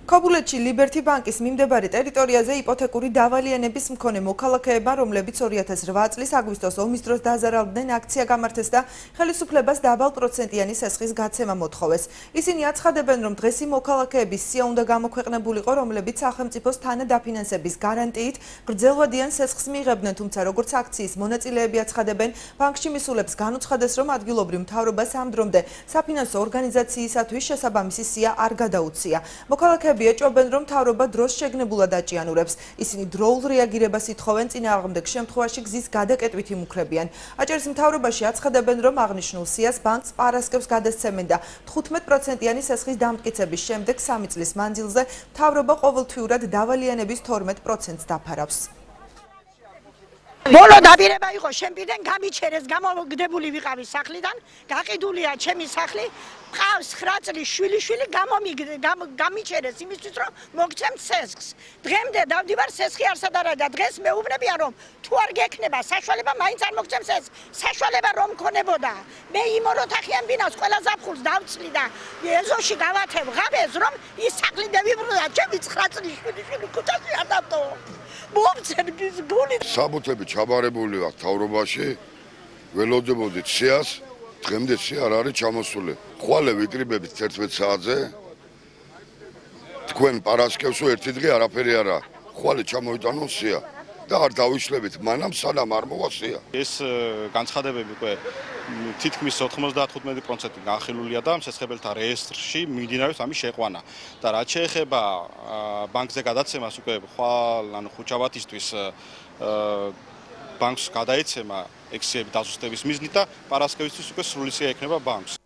ქობულეთში ლიბერთი ბანკის მიმდებარე ტერიტორიაზე იპოთეკური დავალიანების მქონე მოქალაქეებმა, რომლებიც 2008 წლის აგვისტოს ომის დროს დაზარალდნენ, აქცია გამართეს და ხელისუფლებას დაბალ პროცენტიანი სესხის გაცემა მოთხოვეს. ისინი აცხადებენ, რომ დღეს იმ მოქალაქეების სია უნდა გამოქვეყნებულიყო, რომლებიც სახელმწიფოს თანადაფინანსების გარანტიით გრძელვადიან სესხს მიიღებდნენ, თუმცა როგორც აქციის მონაწილეები აცხადებენ, ბანკში მისულებს განუცხადეს, რომ ადგილობრივ მთავრობას ამ დრომდე საფინანსო ორგანიზაციისათვის შესაბამისი სია არ გადაუცია. მოქალაქეები ეჭვობენ, რომ მთავრობა დროს შეგნებულად აჭიანურებს. ისინი დროულ რეაგირებას ითხოვენ, წინააღმდეგ შემთხვევაში გზის გადაკეტვით იმუქრებიან. აჭარის მთავრობაში აცხადებენ, რომ აღნიშნულ სიას ბანკს პარასკევს გადასცემენ და 15%-იანი სესხის დამტკიცების შემდეგ 3 წლის მანძილზე მთავრობა ყოველთვიურად დავალიანების 12%-ს დაფარავს. ბოლო დაპირება იყო შემპირდენ გამიჩერეს, გამოგდებული ვიყავი სახლიდან, გაყიდულია ჩემი სახლი, ყავს 9 წლის შვილი გამიჩერეს იმისთვის, რომ მოგცემთ სესხს. დღემდე დავდივარ სესხი არსად არა და დღეს მეუბნებია, რომ თუ არ გექნება საშუალება, მაინც არ მოგცემ სესხს. საშუალება რომ მქონებოდა, მე იმ ოროთახიან ბინას ყველა ზაფხულს დავწლი და ეზოში გავათევ ღაბეს, რომ ის სახლი დავიბრუნდა, ჩემი 9 წლის შვილი ქუჩაში არ დავტოვო. საბუთები ჩაბარებული აქვს მთავრობაში, ველოდებოდით სიას, დღემდე სია არ არის ჩამოსული. ხვალე ვიკრიბებით 11 საათზე, თქვენ პარასკევსო ერთი დღე არაფერი არა. ხვალე ჩამოიტანონ სია და არ დავიშლებით მანამ სანამ არ მოვა სია. ეს განცხადებები უკვე თითქმის 95% განხილულია და მსესხებელთა რეესტრში მიმდინარეობს ამის შეყვანა. და რაც შეეხება ბანკზე გადაცემას, უკვე ხვალ ხუჩაბათისთვის ბანკს გადაეცემა ექციები დაზუსტების მიზნით და პარასკევისთვის უკვე სრული სია ექნება ბანკს.